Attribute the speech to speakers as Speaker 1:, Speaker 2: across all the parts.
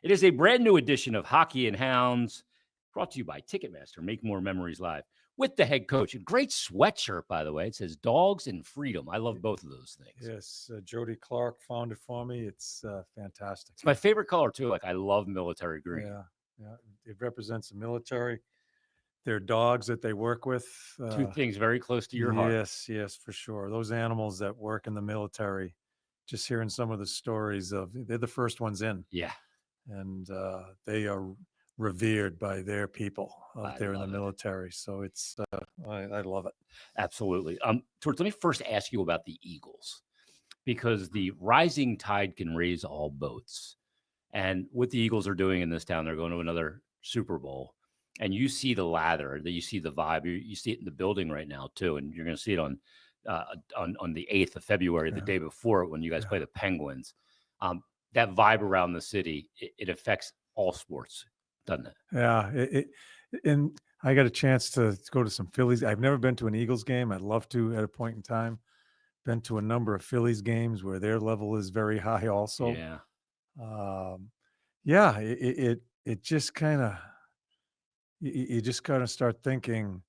Speaker 1: It is a brand new edition of Hockey and Hounds, brought to you by Ticketmaster. Make more memories live with the head coach. A great sweatshirt, by the way. It says Dogs and Freedom. I love both of those things.
Speaker 2: Yes, Judy Clark found it for me. It's fantastic.
Speaker 1: It's my favorite color, too. Like, I love military green.
Speaker 2: Yeah. It represents the military, their dogs that they work with.
Speaker 1: Two things very close to your heart.
Speaker 2: Yes, for sure. Those animals that work in the military, just hearing some of the stories they're the first ones in.
Speaker 1: Yeah.
Speaker 2: And they are revered by their people out there in the military. So it's, I love it.
Speaker 1: Absolutely. Torts, let me first ask you about the Eagles, because the rising tide can raise all boats. And what the Eagles are doing in this town, they're going to another Super Bowl. And you see the lather, you see the vibe, you see it in the building right now, too. And you're going to see it on the 8th of February, the day before it, when you guys play the Penguins. That vibe around the city, it affects all sports, doesn't it?
Speaker 2: Yeah. And I got a chance to go to some Phillies. I've never been to an Eagles game. I'd love to at a point in time. Been to a number of Phillies games where their level is very high also.
Speaker 1: Yeah.
Speaker 2: It just kind of, you just kind of start thinking,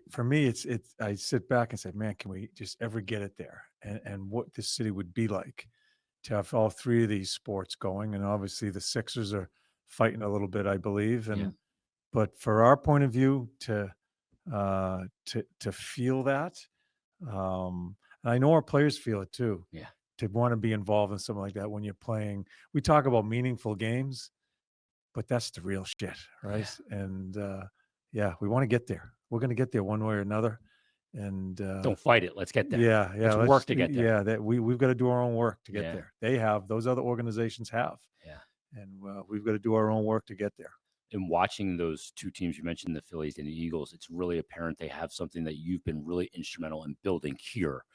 Speaker 2: for me, I sit back and say, man, can we just ever get it there? And what this city would be like to have all three of these sports going. And obviously the Sixers are fighting a little bit, I believe. But for our point of view, to feel that, and I know our players feel it too.
Speaker 1: Yeah.
Speaker 2: To want to be involved in something like that when you're playing. We talk about meaningful games, but that's the real shit, right?
Speaker 1: Yeah.
Speaker 2: And we want to get there. We're going to get there one way or another. And
Speaker 1: don't fight it. Let's get there.
Speaker 2: Yeah.
Speaker 1: Let's work to get there.
Speaker 2: Yeah, we've got to do our own work to get there. They have, those other organizations have.
Speaker 1: Yeah.
Speaker 2: And we've got to do our own work to get there.
Speaker 1: And watching those two teams, you mentioned the Phillies and the Eagles, it's really apparent they have something that you've been really instrumental in building here.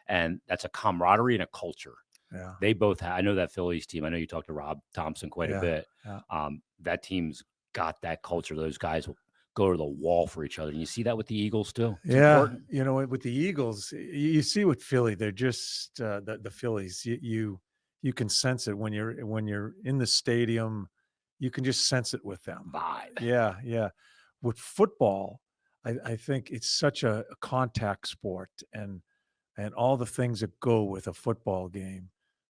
Speaker 1: And that's a camaraderie and a culture.
Speaker 2: Yeah.
Speaker 1: They both have. I know that Phillies team. I know you talked to Rob Thompson quite a bit.
Speaker 2: Yeah.
Speaker 1: That team's got that culture. Those guys will go to the wall for each other. And you see that with the Eagles too.
Speaker 2: It's important. You know, with the Eagles, you see with Philly, they're just the Phillies. You can sense it when you're in the stadium. You can just sense it with them.
Speaker 1: Vibe.
Speaker 2: Yeah. With football, I think it's such a contact sport and all the things that go with a football game.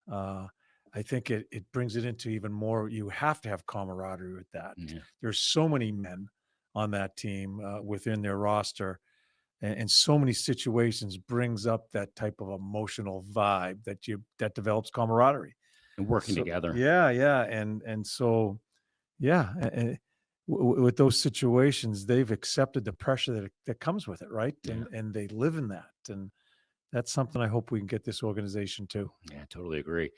Speaker 2: I think it brings it into even more. You have to have camaraderie with that.
Speaker 1: Yeah.
Speaker 2: There's so many men on that team within their roster, and so many situations brings up that type of emotional vibe that develops camaraderie
Speaker 1: and working together.
Speaker 2: Yeah, and so and with those situations, they've accepted the pressure that comes with it, right?
Speaker 1: Yeah.
Speaker 2: And they live in that, and that's something I hope we can get this organization to.
Speaker 1: Yeah, totally agree.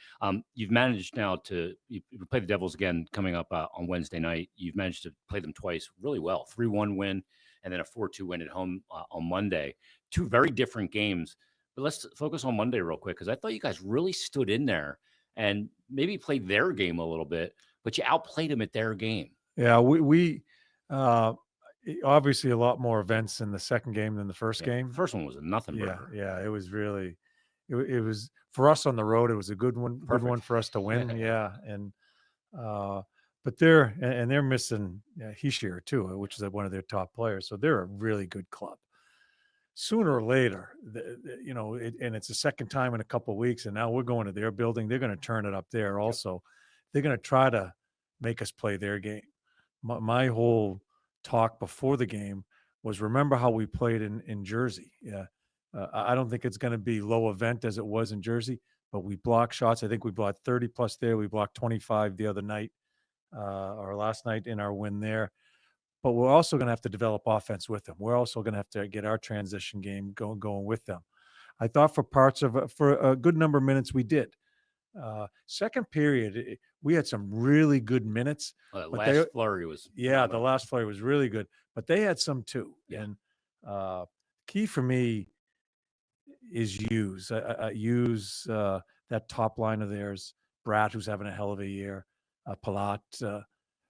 Speaker 1: You've managed now you play the Devils again coming up on Wednesday night. You've managed to play them twice really well, 3-1 win and then a 4-2 win at home on Monday. Two very different games. But let's focus on Monday real quick, because I thought you guys really stood in there and maybe played their game a little bit, but you outplayed them at their game.
Speaker 2: Yeah, we obviously a lot more events in the second game than the first game.
Speaker 1: The first one was a nothing burger.
Speaker 2: Yeah, it was really, it was for us on the road. It was a good one, for us to win. And but they're missing Heishier too, which is one of their top players. So they're a really good club. Sooner or later, and it's the second time in a couple of weeks, and now we're going to their building. They're going to turn it up there also. They're going to try to make us play their game. My whole talk before the game was, remember how we played in Jersey. I don't think it's going to be low event as it was in Jersey, but we blocked shots. I think we blocked 30 plus there. We blocked 25 the other night, or last night in our win there. But we're also going to have to develop offense with them. We're also going to have to get our transition game going with them. I thought for a good number of minutes we did. Second period, we had some really good minutes.
Speaker 1: The last flurry was
Speaker 2: the last flurry was really good, but they had some too.
Speaker 1: Yeah.
Speaker 2: And key for me is use that top line of theirs. Brad, who's having a hell of a year, Palat.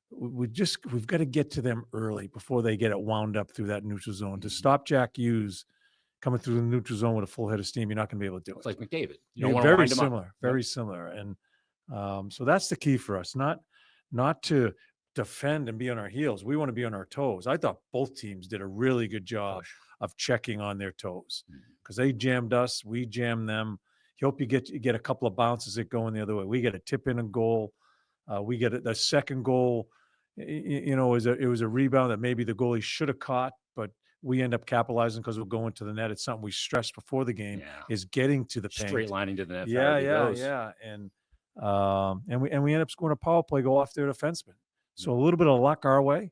Speaker 2: We've got to get to them early before they get it wound up through that neutral zone. To stop Jack Hughes coming through the neutral zone with a full head of steam, you're not going to be able to do it.
Speaker 1: It's like McDavid.
Speaker 2: Very similar. And so that's the key for us. Not not to defend and be on our heels. We want to be on our toes. I thought both teams did a really good job
Speaker 1: Push.
Speaker 2: of checking on their toes
Speaker 1: Mhm.
Speaker 2: because they jammed us, we jammed them. You hope you get a couple of bounces that going the other way. We get a tip in a goal. We get the second goal. It was a rebound that maybe the goalie should have caught, but we end up capitalizing because we're going to the net. It's something we stressed before the game
Speaker 1: Yeah.
Speaker 2: is getting to the
Speaker 1: Straight
Speaker 2: paint.
Speaker 1: lining to the net.
Speaker 2: Yeah,
Speaker 1: Faraday
Speaker 2: yeah,
Speaker 1: goes.
Speaker 2: yeah. And we end up scoring a power play goal off their defenseman. So
Speaker 1: Yep.
Speaker 2: a little bit of luck our way.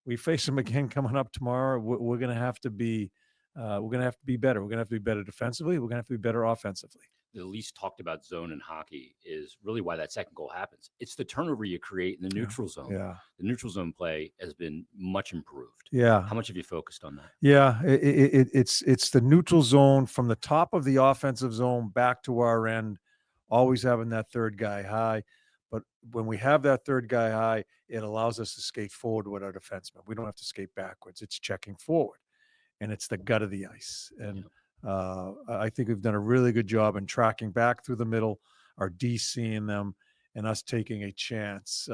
Speaker 2: We face them again coming up tomorrow. We're going to have to be better. We're going to have to be better defensively. We're going to have to be better offensively.
Speaker 1: The least talked about zone in hockey is really why that second goal happens. It's the turnover you create in the neutral zone.
Speaker 2: Yeah,
Speaker 1: The neutral zone play has been much improved.
Speaker 2: yeah,
Speaker 1: How much have you focused on that?
Speaker 2: yeah. It's the neutral zone from the top of the offensive zone back to our end. Always having that third guy high. But when we have that third guy high, it allows us to skate forward with our defenseman. We don't have to skate backwards. It's checking forward, and it's the gut of the ice. And I think we've done a really good job in tracking back through the middle, our DCing them, and us taking a chance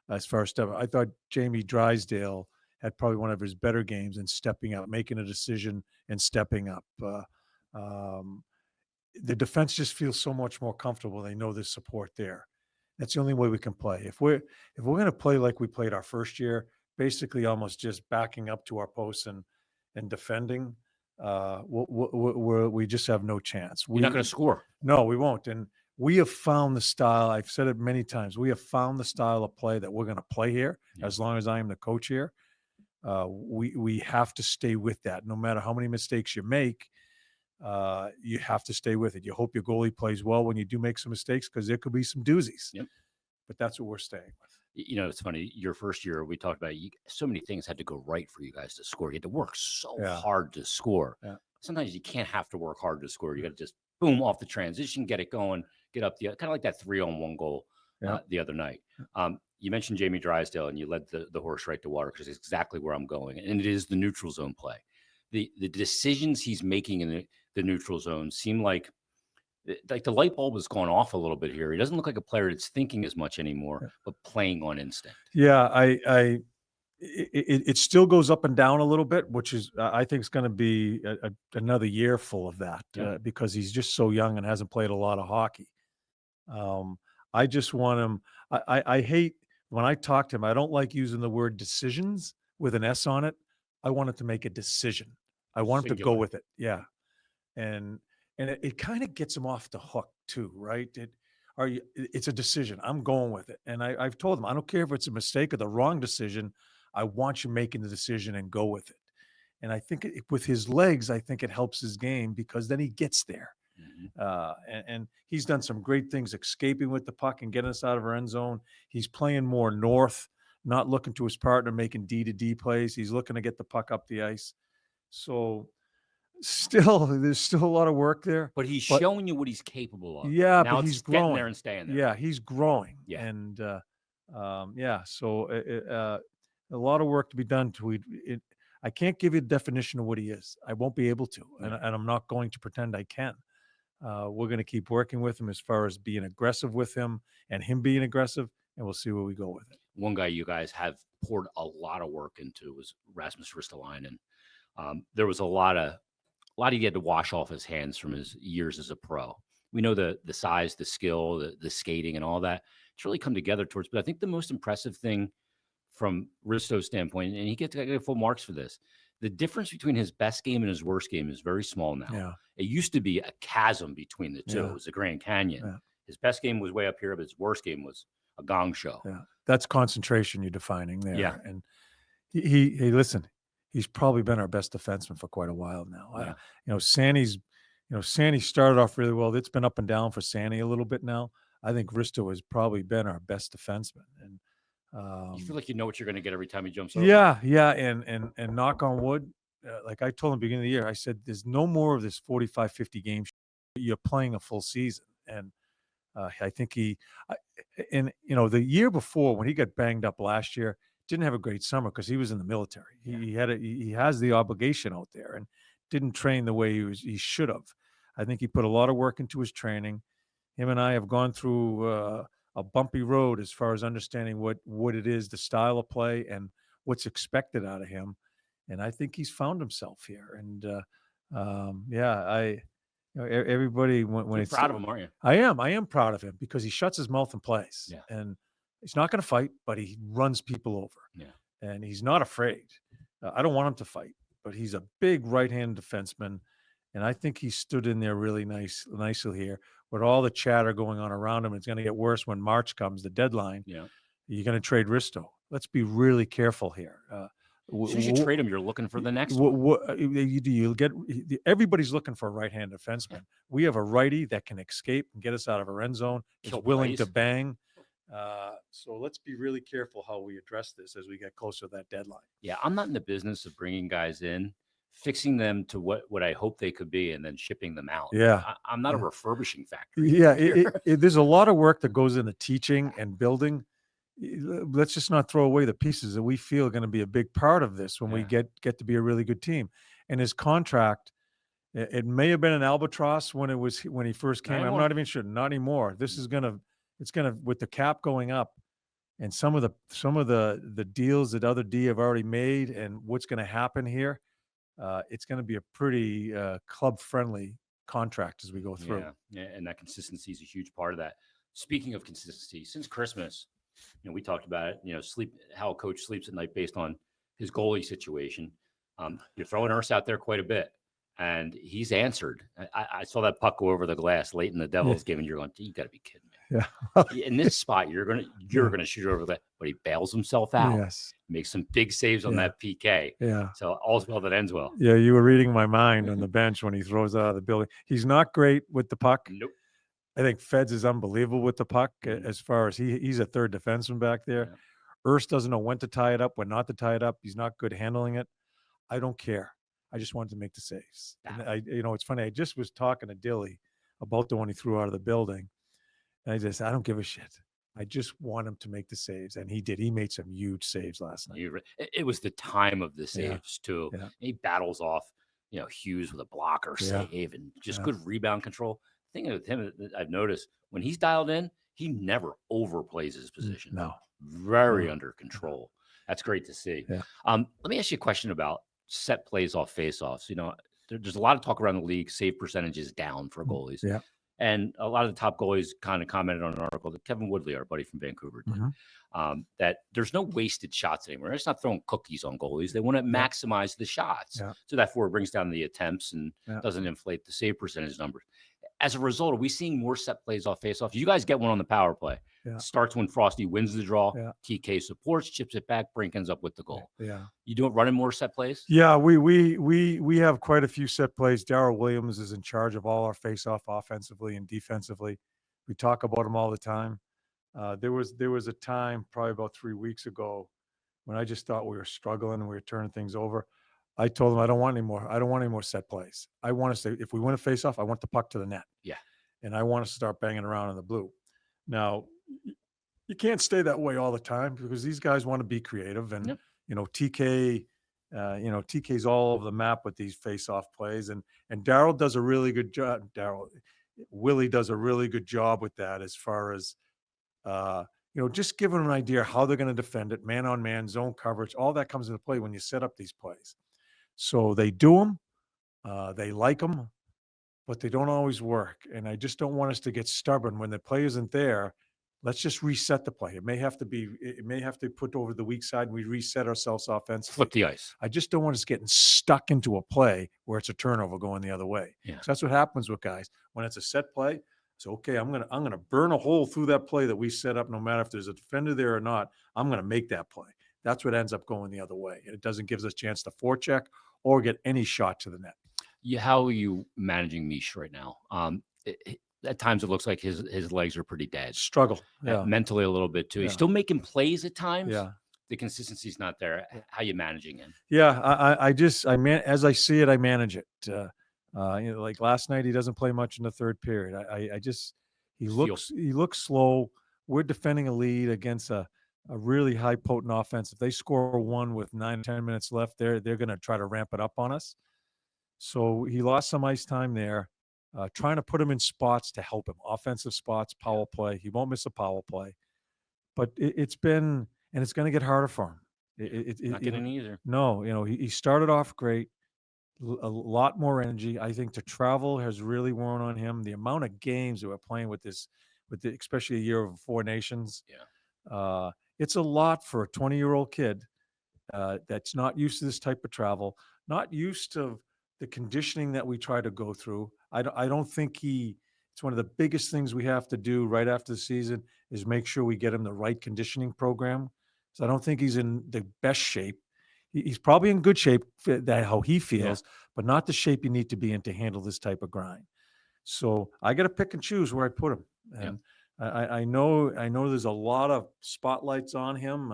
Speaker 2: as far as step. I thought Jamie Drysdale had probably one of his better games in stepping up, making a decision and stepping up. The defense just feels so much more comfortable. They know there's support there. That's the only way we can play. If we're going to play like we played our first year, basically almost just backing up to our posts and defending, we just have no chance.
Speaker 1: You're not going to score.
Speaker 2: No, we won't. And we have found the style. I've said it many times. We have found the style of play that we're going to play here.
Speaker 1: Yeah.
Speaker 2: As long as I am the coach here, we have to stay with that. No matter how many mistakes you make, you have to stay with it. You hope your goalie plays well when you do make some mistakes because there could be some doozies.
Speaker 1: Yep.
Speaker 2: But that's what we're staying with.
Speaker 1: It's funny. Your first year, we talked about so many things had to go right for you guys to score. You had to work so hard to score.
Speaker 2: Yeah.
Speaker 1: Sometimes you can't have to work hard to score. You got to just boom off the transition, get it going, get up the kind of like that 3-on-1 goal the other night. You mentioned Jamie Drysdale, and you led the horse right to water because it's exactly where I'm going, and it is the neutral zone play. The decisions he's making in the neutral zone seem like the light bulb has gone off a little bit here. He doesn't look like a player that's thinking as much anymore, but playing on instinct.
Speaker 2: Yeah, it still goes up and down a little bit, which is I think it's going to be another year full of that because he's just so young and hasn't played a lot of hockey. I just want him. I hate when I talk to him. I don't like using the word decisions with an S on it. I want him to make a decision. I want him to go with it. Yeah, and it kind of gets him off the hook too, right? It's a decision. I'm going with it. And I've told him, I don't care if it's a mistake or the wrong decision. I want you making the decision and go with it. And I think with his legs, I think it helps his game because then he gets there. Mm-hmm. And he's done some great things, escaping with the puck and getting us out of our end zone. He's playing more north, not looking to his partner, making D-to-D plays. He's looking to get the puck up the ice. So there's still a lot of work there,
Speaker 1: but he's showing you what he's capable of.
Speaker 2: Yeah,
Speaker 1: now
Speaker 2: but he's growing
Speaker 1: getting there and staying there.
Speaker 2: Yeah, he's growing.
Speaker 1: Yeah,
Speaker 2: and so a lot of work to be done. I can't give you a definition of what he is. I won't be able to, and I'm not going to pretend I can. We're going to keep working with him as far as being aggressive with him and him being aggressive, and we'll see where we go with it.
Speaker 1: One guy you guys have poured a lot of work into was Rasmus Ristolainen. There was a lot he had to wash off his hands from his years as a pro. We know the size, the skill, the skating, and all that. It's really come together towards. But I think the most impressive thing from Risto's standpoint, and he gets full marks for this, the difference between his best game and his worst game is very small now.
Speaker 2: Yeah.
Speaker 1: It used to be a chasm between the two.
Speaker 2: Yeah.
Speaker 1: It was the Grand Canyon.
Speaker 2: Yeah.
Speaker 1: His best game was way up here, but his worst game was a gong show.
Speaker 2: Yeah, that's concentration you're defining there.
Speaker 1: Yeah.
Speaker 2: And he listen, he's probably been our best defenseman for quite a while now.
Speaker 1: Yeah.
Speaker 2: Sandy started off really well. It's been up and down for Sandy a little bit now. I think Risto has probably been our best defenseman. And
Speaker 1: you feel like you know what you're going to get every time he jumps over.
Speaker 2: Yeah, and knock on wood, like I told him at the beginning of the year, I said, there's no more of this 45, 50 games. You're playing a full season. And I think the year before when he got banged up last year, didn't have a great summer because he was in the military. He has the obligation out there and didn't train the way he should have. I think he put a lot of work into his training. Him and I have gone through a bumpy road as far as understanding what it is, the style of play, and what's expected out of him. And I think he's found himself here. And yeah, everybody when
Speaker 1: You're
Speaker 2: it's
Speaker 1: proud of him, aren't you?
Speaker 2: I am proud of him because he shuts his mouth and plays,
Speaker 1: Yeah.
Speaker 2: and he's not going to fight, but he runs people over,
Speaker 1: Yeah.
Speaker 2: and he's not afraid. I don't want him to fight, but he's a big right-hand defenseman, and I think he stood in there really nicely here. With all the chatter going on around him, it's going to get worse when March comes, the deadline.
Speaker 1: Yeah.
Speaker 2: You're going to trade Risto. Let's be really careful here.
Speaker 1: As soon as you trade him, you're looking for the next one.
Speaker 2: You'll get everybody's looking for a right-hand defenseman. We have a righty that can escape and get us out of our end zone. Is
Speaker 1: Kill
Speaker 2: willing to
Speaker 1: plays.
Speaker 2: bang. So let's be really careful how we address this as we get closer to that deadline.
Speaker 1: Yeah, I'm not in the business of bringing guys in, fixing them to what I hope they could be, and then shipping them out.
Speaker 2: Yeah.
Speaker 1: I'm not a refurbishing factory.
Speaker 2: Yeah, there's a lot of work that goes into teaching and building. Let's just not throw away the pieces that we feel are going to be a big part of this when we get to be a really good team. And his contract, it may have been an albatross when he first came. I'm not even sure. Not anymore. This is it's gonna with the cap going up, and some of the deals that other D have already made, and what's going to happen here. It's going to be a pretty club friendly contract as we go through.
Speaker 1: Yeah, and that consistency is a huge part of that. Speaking of consistency, since Christmas, we talked about it. How a coach sleeps at night based on his goalie situation. You're throwing Urs out there quite a bit, and he's answered. I saw that puck go over the glass late in the Devils game, and you're going, "You got to be kidding me!"
Speaker 2: Yeah.
Speaker 1: In this spot, you're gonna shoot over that, but he bails himself out.
Speaker 2: Yes.
Speaker 1: Makes some big saves on that PK.
Speaker 2: Yeah.
Speaker 1: So all's well that ends well.
Speaker 2: Yeah, you were reading my mind on the bench when he throws out of the building. He's not great with the puck.
Speaker 1: Nope.
Speaker 2: I think Feds is unbelievable with the puck as far as he's a third defenseman back there.
Speaker 1: Yeah.
Speaker 2: Urs doesn't know when to tie it up, when not to tie it up. He's not good handling it. I don't care. I just wanted to make the saves. And it's funny. I just was talking to Dilly about the one he threw out of the building. And I just, I don't give a shit. I just want him to make the saves. And he did. He made some huge saves last night.
Speaker 1: It was the time of the saves, too.
Speaker 2: Yeah.
Speaker 1: He battles off, Hughes with a blocker save and just good rebound control. The thing with him that I've noticed, when he's dialed in, he never overplays his position.
Speaker 2: No.
Speaker 1: Very under control. That's great to see.
Speaker 2: Yeah.
Speaker 1: Let me ask you a question about set plays off faceoffs. There's a lot of talk around the league. Save percentage is down for goalies.
Speaker 2: Yeah.
Speaker 1: And a lot of the top goalies kind of commented on an article that Kevin Woodley, our buddy from Vancouver, did, that there's no wasted shots anymore. It's not throwing cookies on goalies. They want to maximize the shots.
Speaker 2: Yeah.
Speaker 1: So therefore it brings down the attempts and doesn't inflate the save percentage numbers. As a result, are we seeing more set plays off faceoffs? You guys get one on the power play.
Speaker 2: Yeah.
Speaker 1: Starts when Frosty wins the draw.
Speaker 2: Yeah.
Speaker 1: TK supports, chips it back. Brink ends up with the goal.
Speaker 2: Yeah.
Speaker 1: You doing running more set plays?
Speaker 2: Yeah, we have quite a few set plays. Darryl Williams is in charge of all our face-off offensively and defensively. We talk about him all the time. There was a time probably about 3 weeks ago when I just thought we were struggling and we were turning things over. I told him I don't want any more. I don't want any more set plays. I want to say if we win a face-off, I want the puck to the net.
Speaker 1: Yeah.
Speaker 2: And I want to start banging around in the blue. Now, you can't stay that way all the time because these guys want to be creative. And, TK, TK's all over the map with these face-off plays. And Darryl does a really good job. Willie does a really good job with that as far as, just giving them an idea how they're going to defend it, man on man, zone coverage, all that comes into play when you set up these plays. So they do them, they like them, but they don't always work. And I just don't want us to get stubborn when the play isn't there. Let's just reset the play. It may have to put over the weak side. And we reset ourselves offensively.
Speaker 1: Flip the ice.
Speaker 2: I just don't want us getting stuck into a play where it's a turnover going the other way.
Speaker 1: Yeah.
Speaker 2: So that's what happens with guys when it's a set play. So okay, I'm gonna burn a hole through that play that we set up. No matter if there's a defender there or not, I'm gonna make that play. That's what ends up going the other way. And it doesn't give us a chance to forecheck or get any shot to the net.
Speaker 1: Yeah, how are you managing Mish right now? At times it looks like his legs are pretty dead.
Speaker 2: Struggle. Yeah.
Speaker 1: Mentally a little bit too. He's still making plays at times.
Speaker 2: Yeah.
Speaker 1: The consistency's not there. How you managing him?
Speaker 2: Yeah, as I see it, I manage it. Like last night, he doesn't play much in the third period. He looks slow. We're defending a lead against a really high potent offense. If they score one with 9-10 minutes left, they're going to try to ramp it up on us. So he lost some ice time there. trying to put him in spots to help him, offensive spots, power play. He won't miss a power play, but it's been, and it's going to get harder for him.
Speaker 1: Not getting easier.
Speaker 2: No, he started off great, a lot more energy. I think the travel has really worn on him. The amount of games that we're playing with this, especially a year of 4 nations, it's a lot for a 20-year-old kid that's not used to this type of travel, not used to the conditioning that we try to go through. I don't think it's one of the biggest things we have to do right after the season is make sure we get him the right conditioning program. So I don't think he's in the best shape. He's probably in good shape, that how he feels, but not the shape you need to be in to handle this type of grind. So I got to pick and choose where I put him. And I know there's a lot of spotlights on him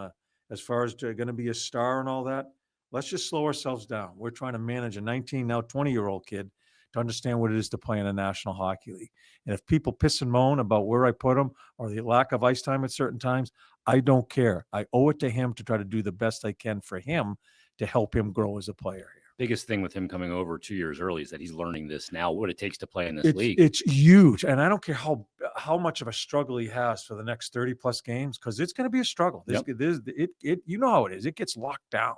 Speaker 2: as far as going to be a star and all that. Let's just slow ourselves down. We're trying to manage a 19, now 20-year-old kid to understand what it is to play in a National Hockey League. And if people piss and moan about where I put him or the lack of ice time at certain times, I don't care. I owe it to him to try to do the best I can for him to help him grow as a player here.
Speaker 1: Biggest thing with him coming over 2 years early is that he's learning this now, what it takes to play in this league.
Speaker 2: It's huge. And I don't care how much of a struggle he has for the next 30 plus games, because it's going to be a struggle. You know how it is. It gets locked down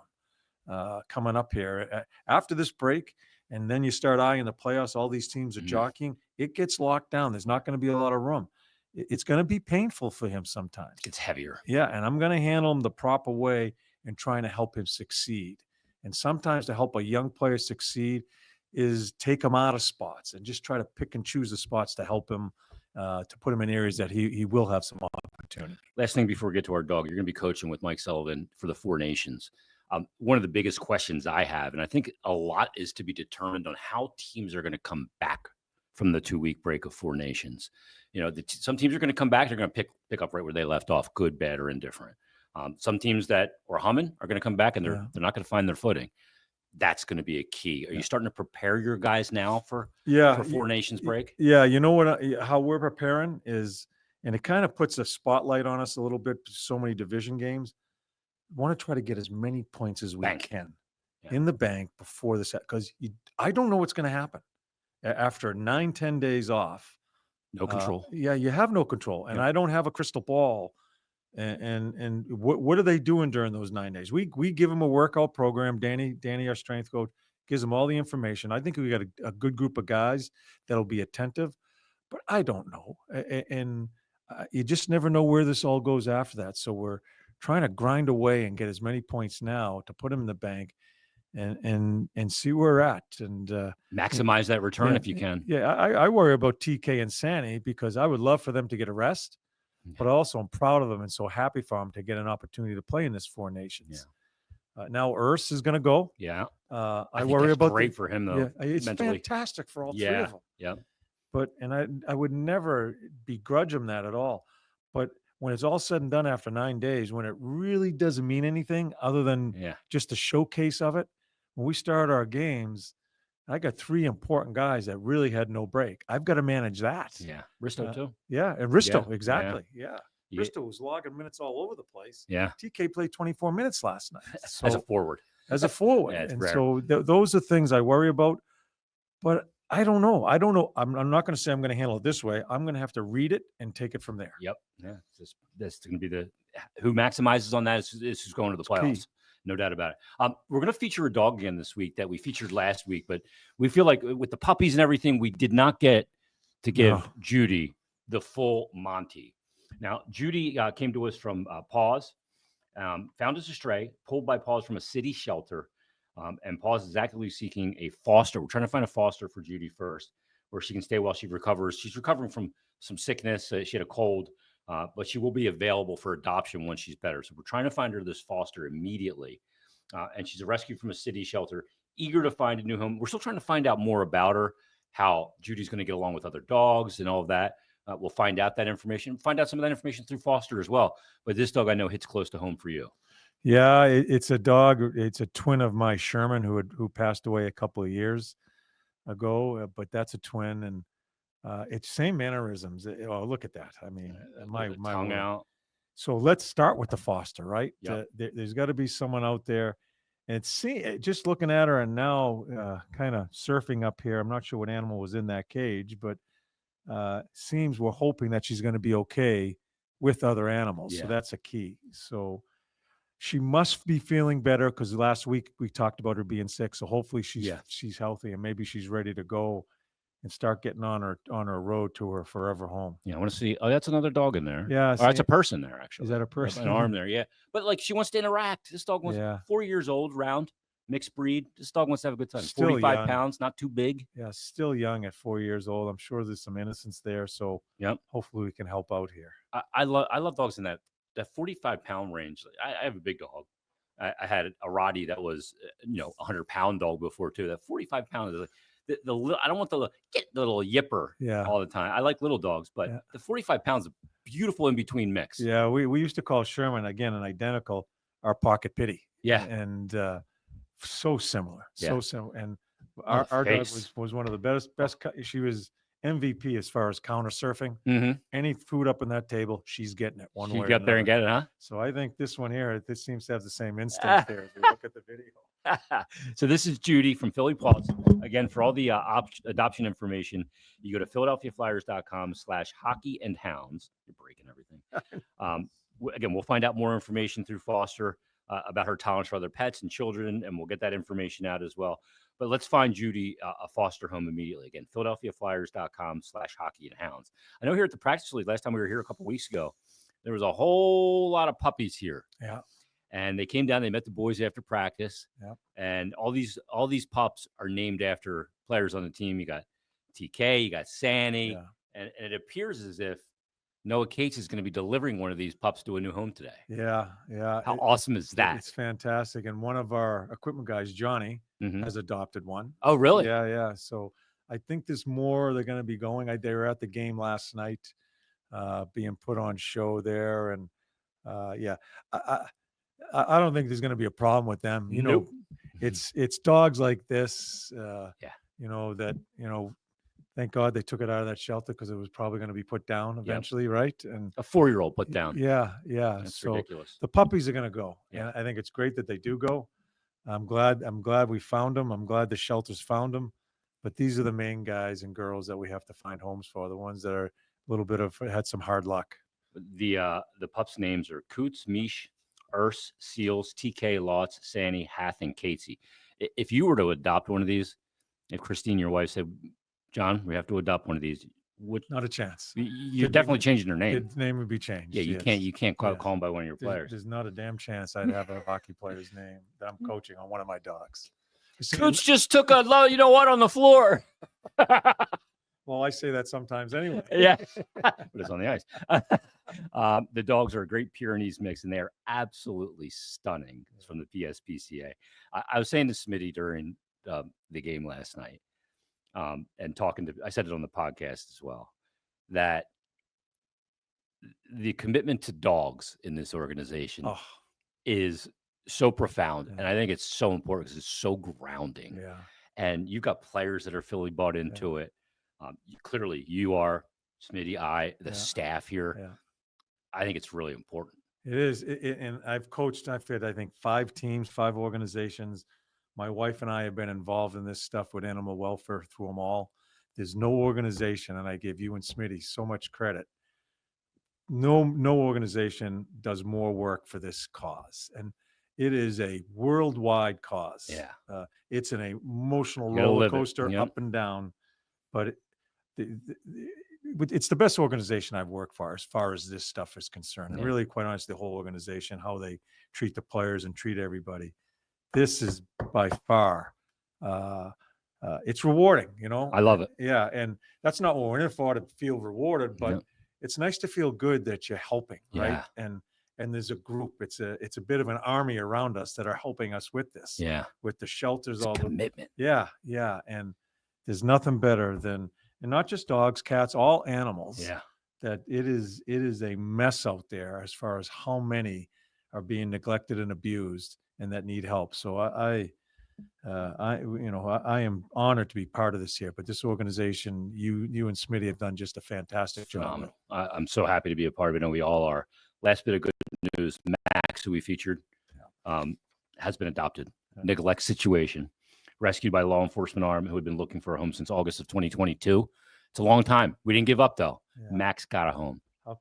Speaker 2: coming up here after this break. And then you start eyeing the playoffs. All these teams are jockeying. It gets locked down. There's not going to be a lot of room. It's going to be painful for him sometimes.
Speaker 1: It's heavier.
Speaker 2: Yeah. And I'm going to handle him the proper way and trying to help him succeed. And sometimes to help a young player succeed is take him out of spots and just try to pick and choose the spots to help him, to put him in areas that he will have some opportunity.
Speaker 1: Last thing before we get to our dog, you're going to be coaching with Mike Sullivan for the 4 Nations. One of the biggest questions I have, and I think a lot is to be determined on how teams are going to come back from the 2-week break of 4 Nations. Some teams are going to come back. They're going to pick up right where they left off, good, bad, or indifferent. Some teams that are humming are going to come back and they're not going to find their footing. That's going to be a key. Are you starting to prepare your guys now for 4 Nations break?
Speaker 2: Yeah. You know what, how we're preparing is, and it kind of puts a spotlight on us a little bit, so many division games. Want to try to get as many points as we can in the bank before this, because I don't know what's going to happen after 9-10 days off.
Speaker 1: No control.
Speaker 2: You have no control, and I don't have a crystal ball. And what are they doing during those 9 days? We give them a workout program. Danny, our strength coach, gives them all the information. I think we got a good group of guys that'll be attentive, but I don't know, and you just never know where this all goes after that. So we're trying to grind away and get as many points now to put them in the bank and see where we're at and
Speaker 1: maximize that return if you can.
Speaker 2: Yeah. I worry about TK and Sandy because I would love for them to get a rest, but also I'm proud of them and so happy for them to get an opportunity to play in this 4 Nations. Now Urs is going to go.
Speaker 1: Yeah.
Speaker 2: I worry about
Speaker 1: great for him though.
Speaker 2: Yeah, it's
Speaker 1: mentally
Speaker 2: fantastic for all 3 of them.
Speaker 1: Yeah.
Speaker 2: But, I would never begrudge him that at all. But when it's all said and done after 9 days, when it really doesn't mean anything other than just a showcase of it, when we start our games, I got 3 important guys that really had no break. I've got to manage that.
Speaker 1: Yeah. Risto too.
Speaker 2: Yeah. And Risto, exactly. Yeah. Risto was logging minutes all over the place.
Speaker 1: Yeah.
Speaker 2: TK played 24 minutes last night. So,
Speaker 1: as a forward.
Speaker 2: And so those are things I worry about. But I don't know. I'm not going to say I'm going to handle it this way. I'm going to have to read it and take it from there.
Speaker 1: Yep. Yeah. That's going to be who maximizes on that is who's going to the playoffs. No doubt about it. We're going to feature a dog again this week that we featured last week, but we feel like with the puppies and everything, we did not get to give Judy the full Monty. Now, Judy came to us from PAWS, found us a stray, pulled by PAWS from a city shelter. And PAWS is actively seeking a foster. We're trying to find a foster for Judy first, where she can stay while she recovers. She's recovering from some sickness. She had a cold, but she will be available for adoption once she's better. So we're trying to find her this foster immediately. And she's a rescue from a city shelter, eager to find a new home. We're still trying to find out more about her, how Judy's going to get along with other dogs and all of that. We'll find out that information, find out some of that information through foster as well. But this dog I know hits close to home for you.
Speaker 2: Yeah, it's a dog. It's a twin of my Sherman who passed away a couple of years ago, but that's a twin, and it's same mannerisms. Oh, look at that! I mean, my
Speaker 1: tongue out.
Speaker 2: So let's start with the foster, right?
Speaker 1: Yep.
Speaker 2: There's got to be someone out there, And just looking at her and now kind of surfing up here. I'm not sure what animal was in that cage, but seems we're hoping that she's going to be okay with other animals. So
Speaker 1: Yeah.
Speaker 2: that's a key. So she must be feeling better because last week we talked about her being sick. So hopefully she's healthy and maybe she's ready to go and start getting on her road to her forever home.
Speaker 1: Yeah, I want to see. Oh, that's another dog in there.
Speaker 2: Yeah,
Speaker 1: oh, that's a person there actually.
Speaker 2: Is that a
Speaker 1: Yep,
Speaker 2: person?
Speaker 1: an arm there, yeah. But like she wants to interact. This dog wants 4 years old, round, mixed breed. This dog wants to have a good time.
Speaker 2: Still
Speaker 1: 45
Speaker 2: young.
Speaker 1: pounds, not too big.
Speaker 2: Yeah, still young at 4 years old. I'm sure there's some innocence there. So
Speaker 1: Yep.
Speaker 2: hopefully we can help out here.
Speaker 1: I love dogs in that 45-pound range. I have a big dog. I had a Roddy that was 100-pound dog before too. That 45 pound is like the little, I don't want the little yipper all the time. I like little dogs, but the 45 pounds is beautiful in between mix.
Speaker 2: Yeah, we used to call Sherman, again, an identical, our pocket pity.
Speaker 1: Yeah.
Speaker 2: And so similar. So similar. And
Speaker 1: our
Speaker 2: dog was one of the best. She was MVP as far as counter surfing.
Speaker 1: Mm-hmm.
Speaker 2: Any food up on that table, she's getting it one way.
Speaker 1: She got there and get it, huh?
Speaker 2: So I think this one here, this seems to have the same instinct there as we look at the video.
Speaker 1: So this is Judy from Philly PAWS. Again, for all the adoption information, you go to philadelphiaflyers.com/hockey-and-hounds. You're breaking everything. Again, we'll find out more information through Foster about her tolerance for other pets and children, and we'll get that information out as well. But let's find Judy a foster home immediately. Again, philadelphiaflyers.com/hockey-and-hounds. I know here at the practice league, last time we were here a couple weeks ago, there was a whole lot of puppies here.
Speaker 2: Yeah.
Speaker 1: And they came down, they met the boys after practice.
Speaker 2: Yep.
Speaker 1: And all these pups are named after players on the team. You got TK, you got Sanny. And it appears as if Noah Cates is going to be delivering one of these pups to a new home today.
Speaker 2: Yeah.
Speaker 1: How awesome is that?
Speaker 2: It's fantastic. And one of our equipment guys, Johnny, has adopted one.
Speaker 1: Oh, really?
Speaker 2: Yeah. So I think there's more they're going to be going. They were at the game last night, being put on show there. And I don't think there's going to be a problem with them.
Speaker 1: Nope.
Speaker 2: It's dogs like this, thank God they took it out of that shelter because it was probably going to be put down eventually, right? And
Speaker 1: a 4-year-old put down.
Speaker 2: Yeah.
Speaker 1: That's
Speaker 2: so
Speaker 1: ridiculous.
Speaker 2: The puppies are going to go.
Speaker 1: Yeah.
Speaker 2: And I think it's great that they do go. I'm glad we found them. I'm glad the shelters found them. But these are the main guys and girls that we have to find homes for, the ones that are a little bit had some hard luck.
Speaker 1: The pups' names are Coots, Mish, Urs, Seals, TK, Lotz, Sanny, Hath, and Catesy. If you were to adopt one of these, if Christine, your wife, said, "John, we have to adopt one of these,"
Speaker 2: not a chance.
Speaker 1: You're definitely changing their name.
Speaker 2: The name would be changed.
Speaker 1: Yeah, you can't call them by one of your players.
Speaker 2: There's not a damn chance I'd have a hockey player's name that I'm coaching on one of my dogs.
Speaker 1: Coots just took a low, on the floor.
Speaker 2: Well, I say that sometimes anyway.
Speaker 1: Yeah, but it's on the ice. The dogs are a great Pyrenees mix, and they are absolutely stunning from the PSPCA. I was saying to Smitty during the game last night, and I said it on the podcast as well, that the commitment to dogs in this organization is so profound, and I think it's so important because it's so grounding.
Speaker 2: Yeah,
Speaker 1: and you've got players that are fully bought into it. Clearly, you are, Smitty, the staff here.
Speaker 2: Yeah.
Speaker 1: I think it's really important.
Speaker 2: It is. And I've coached, I think 5 teams, 5 organizations. My wife and I have been involved in this stuff with animal welfare through them all. There's no organization, and I give you and Smitty so much credit. No organization does more work for this cause. And it is a worldwide cause.
Speaker 1: Yeah.
Speaker 2: It's an emotional roller coaster up and down. But it's the best organization I've worked for as far as this stuff is concerned. And really, quite honestly, the whole organization, how they treat the players and treat everybody. This is by far, it's rewarding, I
Speaker 1: love it.
Speaker 2: Yeah. And that's not what we're in for, to feel rewarded, but it's nice to feel good that you're helping, right? And there's a group, it's a bit of an army around us that are helping us with this.
Speaker 1: Yeah.
Speaker 2: With the shelters,
Speaker 1: it's
Speaker 2: all
Speaker 1: the commitment.
Speaker 2: Yeah. And there's nothing better than, and not just dogs, cats, all animals.
Speaker 1: Yeah.
Speaker 2: That it is a mess out there as far as how many are being neglected and abused and that need help. So I am honored to be part of this here. But this organization, you and Smitty have done just a fantastic job.
Speaker 1: I'm so happy to be a part of it, and we all are. Last bit of good news: Max, who we featured, has been adopted. neglect situation. Rescued by law enforcement arm who had been looking for a home since August of 2022. It's a long time. We didn't give up though.
Speaker 2: Yeah.
Speaker 1: Max got a home.
Speaker 2: How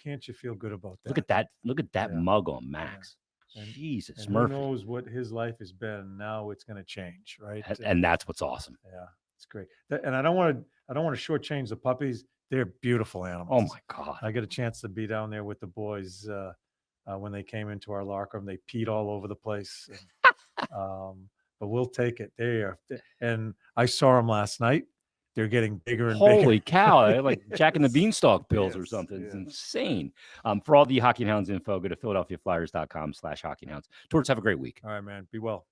Speaker 2: can't you feel good about that?
Speaker 1: Look at that. Look at that
Speaker 2: Yeah.
Speaker 1: mug on Max.
Speaker 2: And-
Speaker 1: Jesus,
Speaker 2: And
Speaker 1: Murphy.
Speaker 2: who knows what his life has been? Now it's going to change, right?
Speaker 1: And that's what's awesome.
Speaker 2: Yeah, it's great. And I don't want to shortchange the puppies. They're beautiful animals.
Speaker 1: Oh my God.
Speaker 2: I got a chance to be down there with the boys when they came into our locker room. They peed all over the place. And, but we'll take it. And I saw them last night. They're getting bigger and bigger.
Speaker 1: Holy cow. They're like Jack and the
Speaker 2: Yes.
Speaker 1: Beanstalk pills or
Speaker 2: Yes,
Speaker 1: something. It's
Speaker 2: yeah.
Speaker 1: insane. For all the Hockey and Hounds info, go to PhiladelphiaFlyers.com/HockeyandHounds. Torts, have a great week.
Speaker 2: All right, man. Be well.